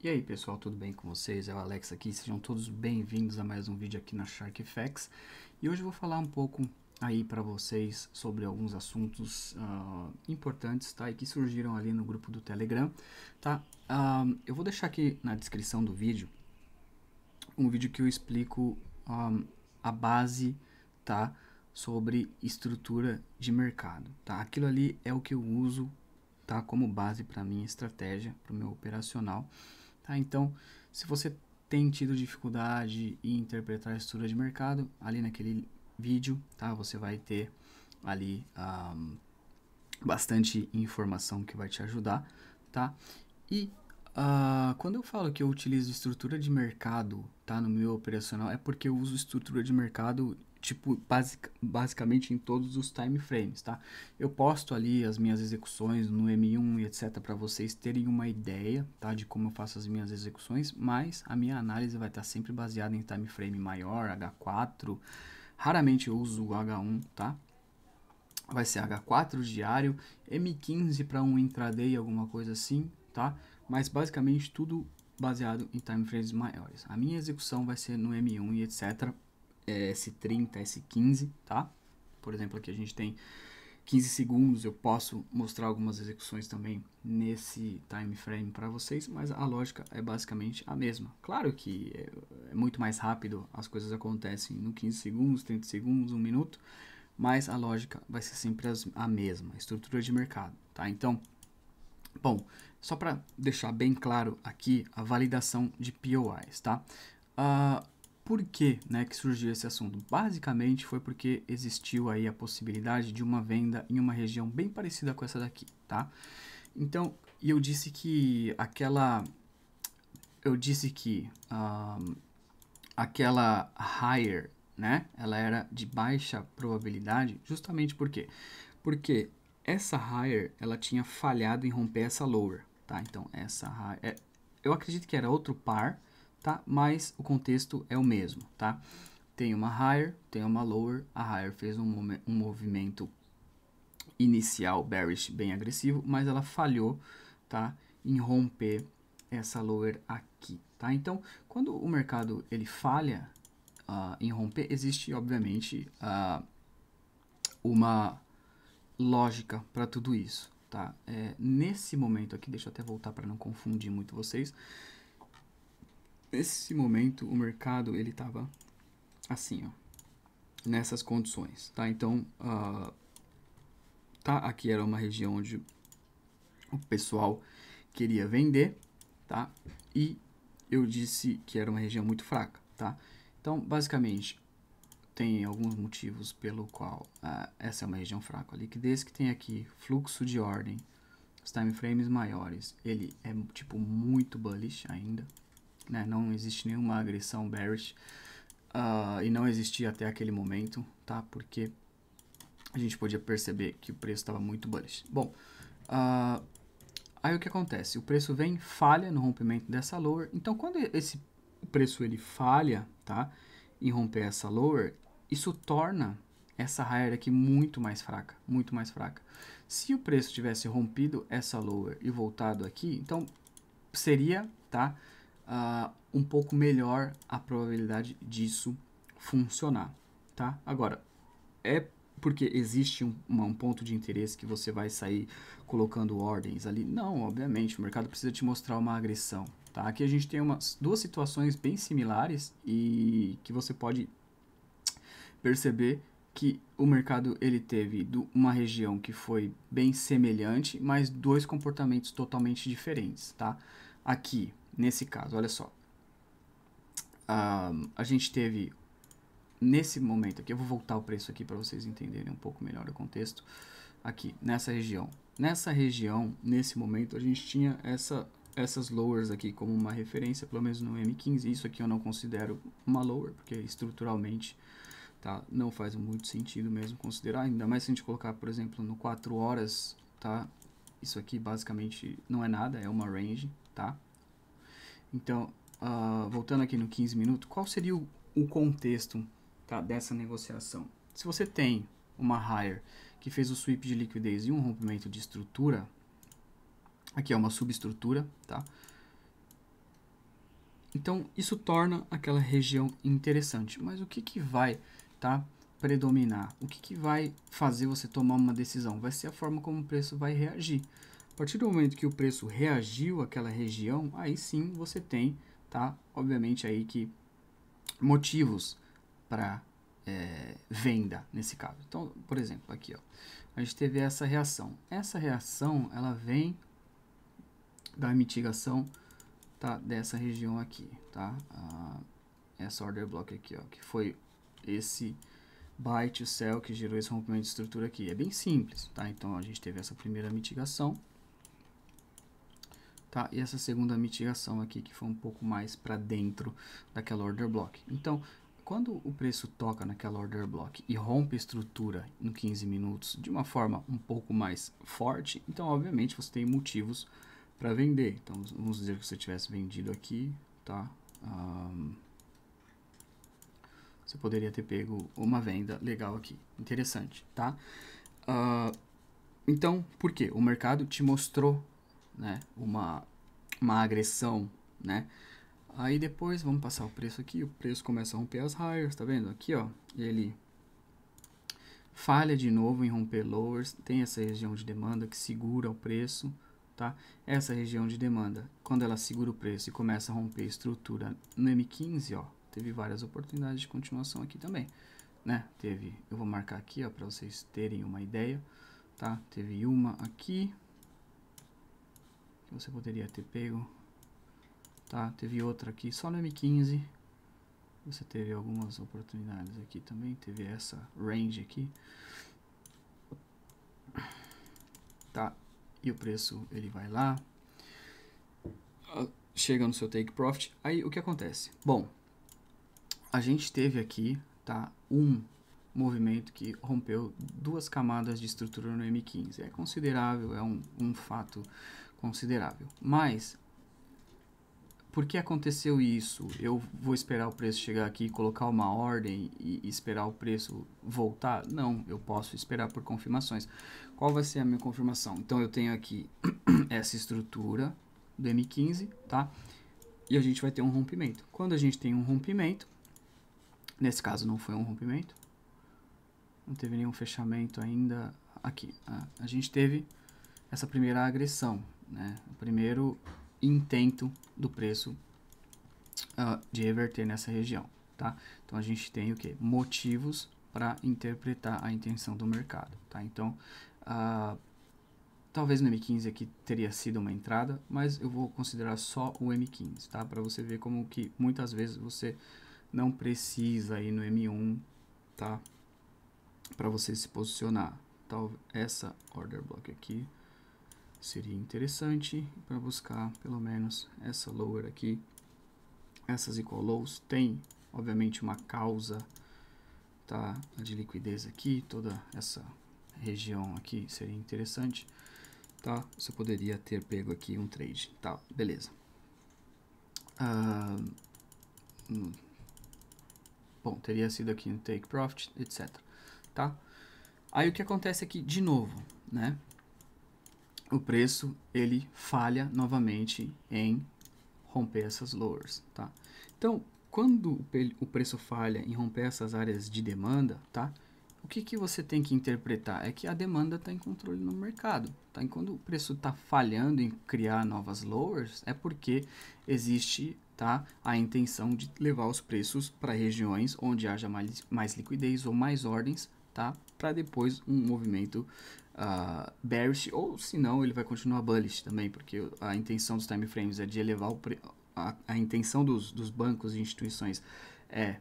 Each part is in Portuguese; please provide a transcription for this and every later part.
E aí pessoal, tudo bem com vocês? É o Alex aqui, sejam todos bem-vindos a mais um vídeo aqui na SharkFX. E hoje eu vou falar um pouco aí para vocês sobre alguns assuntos importantes, tá? E que surgiram ali no grupo do Telegram, tá? Eu vou deixar aqui na descrição do vídeo um vídeo que eu explico a base, tá? Sobre estrutura de mercado, tá? Aquilo ali é o que eu uso, tá? Como base para minha estratégia, para o meu operacional. Tá, então, se você tem tido dificuldade em interpretar a estrutura de mercado, ali naquele vídeo, tá, você vai ter ali bastante informação que vai te ajudar, tá? E quando eu falo que eu utilizo estrutura de mercado, tá, no meu operacional, é porque eu uso estrutura de mercado tipo basicamente em todos os time frames, tá? Eu posto ali as minhas execuções no M1 e etc para vocês terem uma ideia, tá, de como eu faço as minhas execuções, mas a minha análise vai estar sempre baseada em time frame maior, H4, raramente eu uso o H1, tá? Vai ser H4 diário, M15 para um intraday, alguma coisa assim, tá? Mas basicamente tudo baseado em time frames maiores. A minha execução vai ser no M1 e etc. S30, S15, tá? Por exemplo, aqui a gente tem 15 segundos, eu posso mostrar algumas execuções também nesse time frame para vocês, mas a lógica é basicamente a mesma. Claro que é muito mais rápido, as coisas acontecem no 15 segundos, 30 segundos, 1 minuto, mas a lógica vai ser sempre a mesma, estrutura de mercado, tá? Então, bom, só para deixar bem claro aqui a validação de POIs, tá? Por que, né, que surgiu esse assunto? Basicamente foi porque existiu aí a possibilidade de uma venda em uma região bem parecida com essa daqui, tá? Então, eu disse que aquela higher, né, ela era de baixa probabilidade, justamente por quê? Porque essa higher, ela tinha falhado em romper essa lower, tá? Então, essa higher, eu acredito que era outro par, tá? Mas o contexto é o mesmo, tá? Tem uma higher, tem uma lower, a higher fez um movimento inicial bearish bem agressivo, mas ela falhou, tá? Em romper essa lower aqui, tá? Então, quando o mercado ele falha em romper, existe obviamente uma lógica para tudo isso, tá? Nesse momento aqui, deixa eu até voltar para não confundir muito vocês. Nesse momento, o mercado ele estava assim, ó, nessas condições, tá? Então, tá? Aqui era uma região onde o pessoal queria vender, tá? E eu disse que era uma região muito fraca, tá? Então, basicamente, tem alguns motivos pelo qual essa é uma região fraca. A liquidez que tem aqui, fluxo de ordem, os time frames maiores, ele é tipo muito bullish ainda, né? Não existe nenhuma agressão bearish e não existia até aquele momento, tá? Porque a gente podia perceber que o preço estava muito bullish. Bom, aí o que acontece? O preço vem, falha no rompimento dessa lower. Então, quando o preço ele falha, tá? Em romper essa lower, isso torna essa higher aqui muito mais fraca, muito mais fraca. Se o preço tivesse rompido essa lower e voltado aqui, então seria, tá? Um pouco melhor a probabilidade disso funcionar, tá? Agora, é porque existe um ponto de interesse que você vai sair colocando ordens ali? Não, obviamente, o mercado precisa te mostrar uma agressão, tá? Aqui a gente tem duas situações bem similares e que você pode perceber que o mercado ele teve uma região que foi bem semelhante, mas dois comportamentos totalmente diferentes, tá? Aqui, nesse caso, olha só, a gente teve nesse momento aqui, eu vou voltar o preço aqui para vocês entenderem um pouco melhor o contexto, aqui, nessa região. Nessa região, nesse momento, a gente tinha essas lowers aqui como uma referência, pelo menos no M15, isso aqui eu não considero uma lower, porque estruturalmente, tá, não faz muito sentido mesmo considerar, ainda mais se a gente colocar, por exemplo, no 4 horas, tá, isso aqui basicamente não é nada, é uma range, tá. Então, voltando aqui no 15 minutos, qual seria o contexto, tá, dessa negociação? Se você tem uma higher que fez o sweep de liquidez e um rompimento de estrutura, aqui é uma subestrutura, tá? Então, isso torna aquela região interessante. Mas o que, que vai, tá, predominar? O que, que vai fazer você tomar uma decisão? Vai ser a forma como o preço vai reagir. A partir do momento que o preço reagiu àquela região, aí sim você tem, tá, obviamente aí que motivos para venda nesse caso. Então, por exemplo, aqui, ó, a gente teve essa reação. Essa reação, ela vem da mitigação, tá, dessa região aqui, tá? Essa order block aqui, ó, que foi esse buy to sell que gerou esse rompimento de estrutura aqui. É bem simples, tá? Então a gente teve essa primeira mitigação, tá? E essa segunda mitigação aqui que foi um pouco mais para dentro daquela order block. Então, quando o preço toca naquela order block e rompe a estrutura em 15 minutos de uma forma um pouco mais forte, então obviamente você tem motivos para vender. Então vamos dizer que você tivesse vendido aqui, tá? Você poderia ter pego uma venda legal aqui, interessante, tá? Então, por quê? O mercado te mostrou, né, uma agressão, né? Aí depois, vamos passar o preço aqui, o preço começa a romper as highs, tá vendo? Aqui, ó, ele falha de novo em romper lowers, tem essa região de demanda que segura o preço, tá? Essa região de demanda, quando ela segura o preço e começa a romper a estrutura no M15, ó, teve várias oportunidades de continuação aqui também, né? Teve, eu vou marcar aqui, ó, para vocês terem uma ideia, tá? Teve uma aqui, que você poderia ter pego, tá? Teve outra aqui só no M15, você teve algumas oportunidades aqui também, teve essa range aqui, tá? E o preço, ele vai lá, chega no seu take profit, aí o que acontece? Bom, a gente teve aqui, tá, um movimento que rompeu duas camadas de estrutura no M15. É considerável, é um fato considerável. Mas, por que aconteceu isso? Eu vou esperar o preço chegar aqui, colocar uma ordem e esperar o preço voltar? Não, eu posso esperar por confirmações. Qual vai ser a minha confirmação? Então, eu tenho aqui essa estrutura do M15, tá? E a gente vai ter um rompimento. Quando a gente tem um rompimento, nesse caso não foi um rompimento, não teve nenhum fechamento ainda aqui. A gente teve essa primeira agressão, né? O primeiro intento do preço de reverter nessa região, tá? Então a gente tem o que? Motivos para interpretar a intenção do mercado, tá? Então, talvez no M15 aqui teria sido uma entrada, mas eu vou considerar só o M15, tá? Para você ver como que muitas vezes você não precisa ir no M1, tá? Para você se posicionar. Então, essa order block aqui seria interessante para buscar pelo menos essa lower aqui. Essas equal lows tem, obviamente, uma causa, tá, de liquidez aqui. Toda essa região aqui seria interessante, tá? Você poderia ter pego aqui um trade, tá? Beleza. Bom, teria sido aqui no take profit, etc, tá? Aí o que acontece aqui de novo, né? O preço, ele falha novamente em romper essas lowers, tá? Então, quando o preço falha em romper essas áreas de demanda, tá? O que, que você tem que interpretar? É que a demanda está em controle no mercado, tá? E quando o preço está falhando em criar novas lowers, é porque existe, tá, a intenção de levar os preços para regiões onde haja mais liquidez ou mais ordens, tá? Para depois um movimento bearish, ou se não, ele vai continuar bullish também, porque a intenção dos time frames é de elevar a intenção dos bancos e instituições é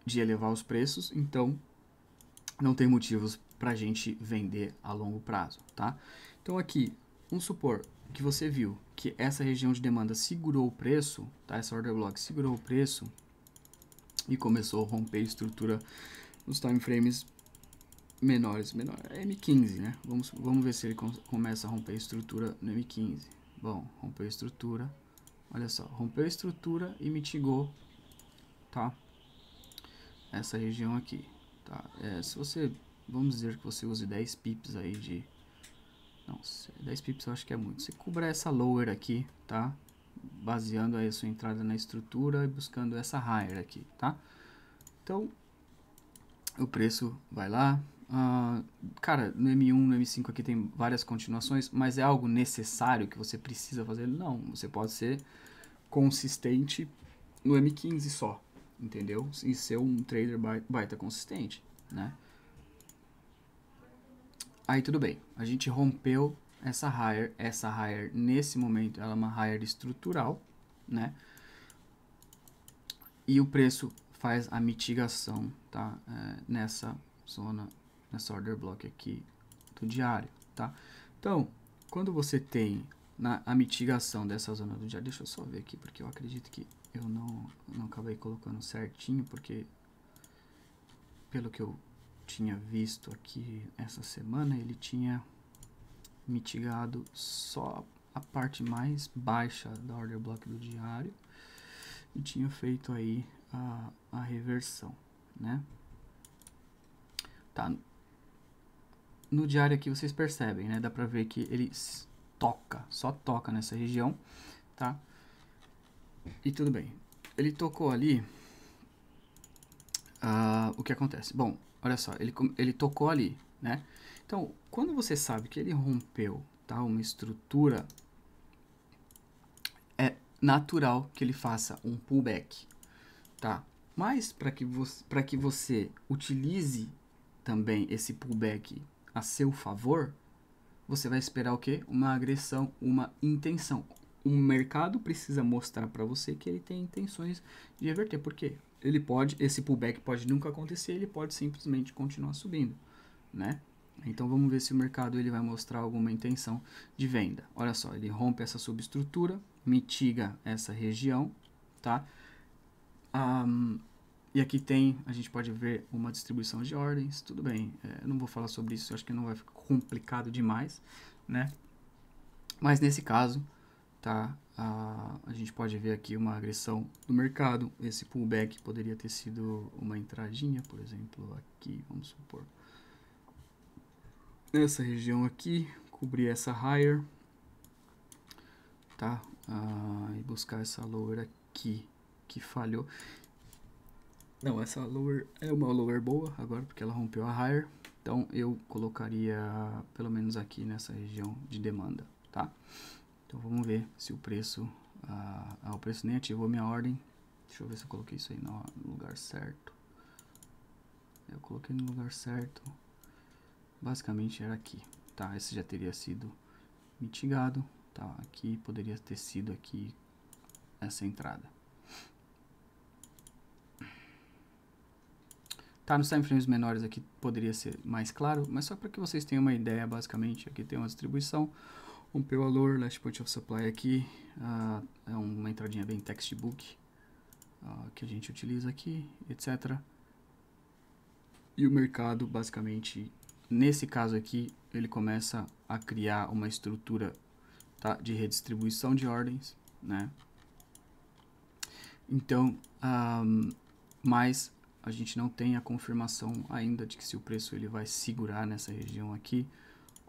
de elevar os preços, então não tem motivos para a gente vender a longo prazo, tá? Então aqui, vamos supor que você viu que essa região de demanda segurou o preço, tá? Essa order block segurou o preço e começou a romper a estrutura nos time frames menores, M15, né? Vamos ver se ele começa a romper a estrutura no M15. Bom, rompeu a estrutura, olha só, rompeu a estrutura e mitigou, tá? Essa região aqui, tá? Se você, vamos dizer que você use 10 pips aí não, 10 pips eu acho que é muito. Você cubra essa lower aqui, tá? baseando aí a sua entrada na estrutura e buscando essa higher aqui, tá? Então, o preço vai lá. Cara, no M1, no M5 aqui tem várias continuações, mas é algo necessário que você precisa fazer? Não, você pode ser consistente no M15 só, entendeu? E ser um trader baita consistente, né? Aí tudo bem, a gente rompeu essa higher nesse momento ela é uma higher estrutural, né? E o preço faz a mitigação, tá? Nessa zona, nessa order block aqui do diário, tá? Então, quando você tem a mitigação dessa zona do diário, deixa eu só ver aqui, porque eu acredito que eu não acabei colocando certinho, porque pelo que eu tinha visto aqui essa semana, ele tinha mitigado só a parte mais baixa da order block do diário e tinha feito aí a reversão, né? Tá. No diário aqui vocês percebem, né? Dá pra ver que ele só toca nessa região, tá? E tudo bem. Ele tocou ali, o que acontece? Bom, olha só, ele tocou ali, né? Então, quando você sabe que ele rompeu, tá, uma estrutura, é natural que ele faça um pullback, tá? Mas para que você utilize também esse pullback a seu favor, você vai esperar o quê? Uma agressão, uma intenção. O mercado precisa mostrar para você que ele tem intenções de reverter. Por quê? Esse pullback pode nunca acontecer, ele pode simplesmente continuar subindo, né? Então vamos ver se o mercado ele vai mostrar alguma intenção de venda. Olha só, ele rompe essa subestrutura, mitiga essa região, tá? E aqui a gente pode ver uma distribuição de ordens, tudo bem, eu não vou falar sobre isso, acho que não vai ficar complicado demais, né? Mas nesse caso, tá, a gente pode ver aqui uma agressão do mercado, esse pullback poderia ter sido uma entradinha, por exemplo, aqui, vamos supor, nessa região aqui, cobrir essa higher, tá, e buscar essa lower aqui, que falhou. Não, essa lower é uma lower boa agora, porque ela rompeu a higher. Então, eu colocaria pelo menos aqui nessa região de demanda, tá? Então, vamos ver se o preço... o preço nem ativou minha ordem. Deixa eu ver se eu coloquei isso aí no lugar certo. Eu coloquei no lugar certo. Basicamente era aqui, tá? Esse já teria sido mitigado, tá? Aqui poderia ter sido aqui essa entrada. Tá, nos time frames menores aqui poderia ser mais claro, mas só para que vocês tenham uma ideia, basicamente, aqui tem uma distribuição, rompeu a lower, last point of supply aqui, é uma entradinha bem textbook, que a gente utiliza aqui, etc. E o mercado, basicamente, nesse caso aqui, ele começa a criar uma estrutura, tá, de redistribuição de ordens, né? Então, mas a gente não tem a confirmação ainda de que se o preço ele vai segurar nessa região aqui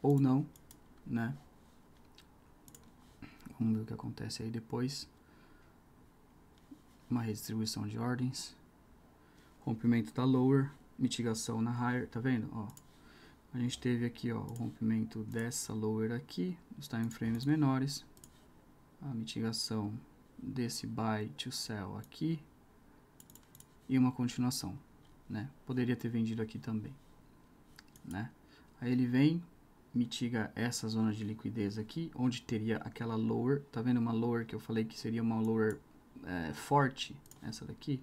ou não, né? Vamos ver o que acontece aí depois. Uma redistribuição de ordens, rompimento da lower, mitigação na higher, tá vendo? Ó, a gente teve aqui, ó, o rompimento dessa lower aqui, os time frames menores, a mitigação desse buy to sell aqui e uma continuação, né? Poderia ter vendido aqui também, né? Aí ele vem, mitiga essa zona de liquidez aqui, onde teria aquela lower, tá vendo uma lower que eu falei que seria uma lower forte, essa daqui,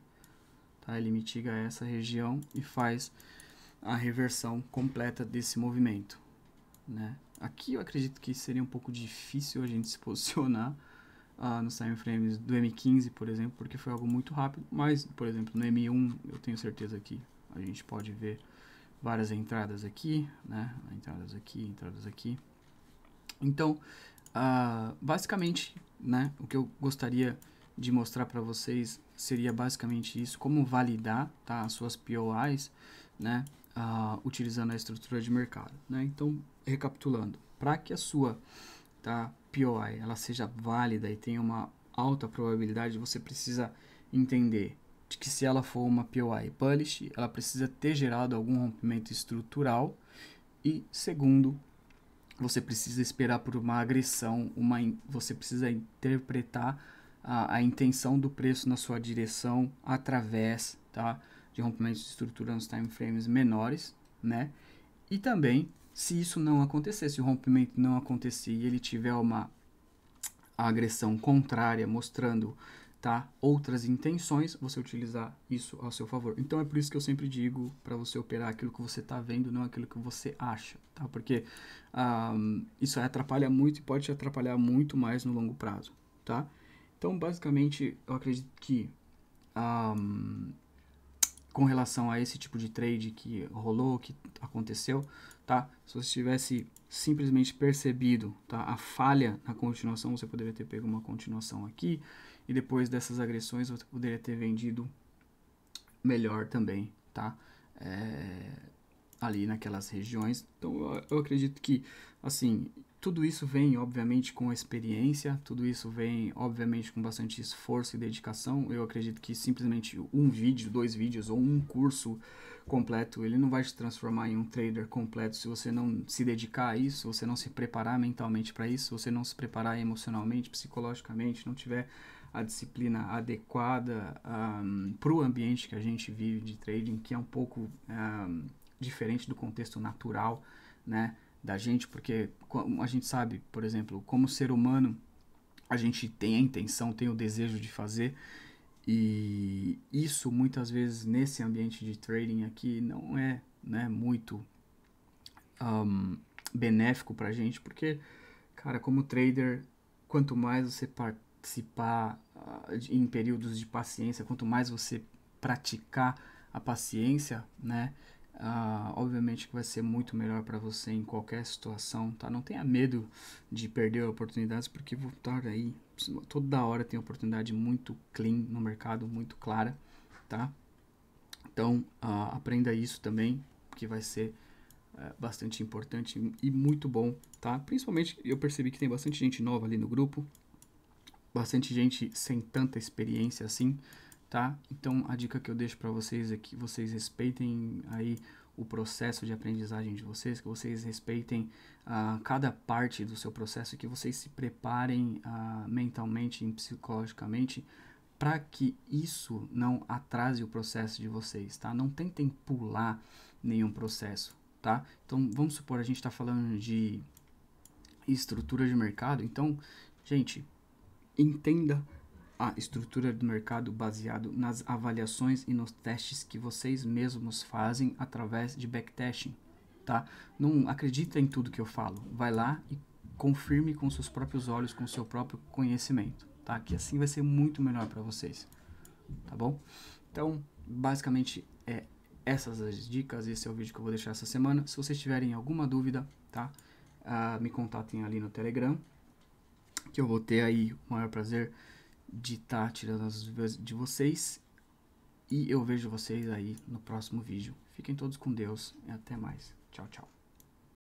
tá? Ele mitiga essa região e faz a reversão completa desse movimento, né? Aqui eu acredito que seria um pouco difícil a gente se posicionar nos time frames do M15, por exemplo, porque foi algo muito rápido, mas, por exemplo, no M1 eu tenho certeza que a gente pode ver várias entradas aqui, né? Entradas aqui. Então, basicamente, né, o que eu gostaria de mostrar para vocês seria basicamente isso, como validar, tá, as suas POIs, né, utilizando a estrutura de mercado, né? Então, recapitulando, para que a sua, tá, POI ela seja válida e tenha uma alta probabilidade, você precisa entender de que se ela for uma POI bullish, ela precisa ter gerado algum rompimento estrutural. E segundo, você precisa esperar por uma agressão, você precisa interpretar a intenção do preço na sua direção através, tá, de rompimentos de estrutura nos time frames menores, né? E também, se isso não acontecer, se o rompimento não acontecer e ele tiver uma agressão contrária mostrando, tá, outras intenções, você utilizar isso ao seu favor. Então é por isso que eu sempre digo para você operar aquilo que você está vendo, não aquilo que você acha, tá? Porque isso atrapalha muito e pode te atrapalhar muito mais no longo prazo, tá? Então, basicamente, eu acredito que com relação a esse tipo de trade que rolou, que aconteceu, tá? Se você tivesse simplesmente percebido, tá, a falha na continuação, você poderia ter pego uma continuação aqui e depois dessas agressões você poderia ter vendido melhor também, tá? Ali naquelas regiões. Então eu acredito que, assim, tudo isso vem, obviamente, com experiência, tudo isso vem, obviamente, com bastante esforço e dedicação. Eu acredito que simplesmente um vídeo, 2 vídeos ou um curso completo, ele não vai te transformar em um trader completo se você não se dedicar a isso, se você não se preparar mentalmente para isso, se você não se preparar emocionalmente, psicologicamente, não tiver a disciplina adequada para o ambiente que a gente vive de trading, que é um pouco diferente do contexto natural, né, da gente, porque a gente sabe, por exemplo, como ser humano, a gente tem a intenção, tem o desejo de fazer, e isso muitas vezes nesse ambiente de trading aqui não é, né, muito benéfico pra gente, porque, cara, como trader, quanto mais você participar em períodos de paciência, quanto mais você praticar a paciência, né, obviamente que vai ser muito melhor para você em qualquer situação, tá? Não tenha medo de perder oportunidades, porque vou estar aí, toda hora tem oportunidade muito clean no mercado, muito clara, tá? Então, aprenda isso também, que vai ser bastante importante e muito bom, tá? Principalmente, eu percebi que tem bastante gente nova ali no grupo, bastante gente sem tanta experiência assim, tá? Então a dica que eu deixo para vocês é que vocês respeitem aí o processo de aprendizagem de vocês, que vocês respeitem cada parte do seu processo e que vocês se preparem mentalmente e psicologicamente para que isso não atrase o processo de vocês, tá? Não tentem pular nenhum processo, tá? Então vamos supor, a gente está falando de estrutura de mercado, então, gente, entenda a estrutura do mercado baseado nas avaliações e nos testes que vocês mesmos fazem através de backtesting, tá? Não acredita em tudo que eu falo. Vai lá e confirme com seus próprios olhos, com seu próprio conhecimento, tá? Que assim vai ser muito melhor para vocês, tá bom? Então, basicamente essas as dicas, esse é o vídeo que eu vou deixar essa semana. Se vocês tiverem alguma dúvida, tá? Me contatem ali no Telegram, que eu vou ter aí o maior prazer de estar tirando as dúvidas de vocês. E eu vejo vocês aí no próximo vídeo. Fiquem todos com Deus e até mais. Tchau, tchau.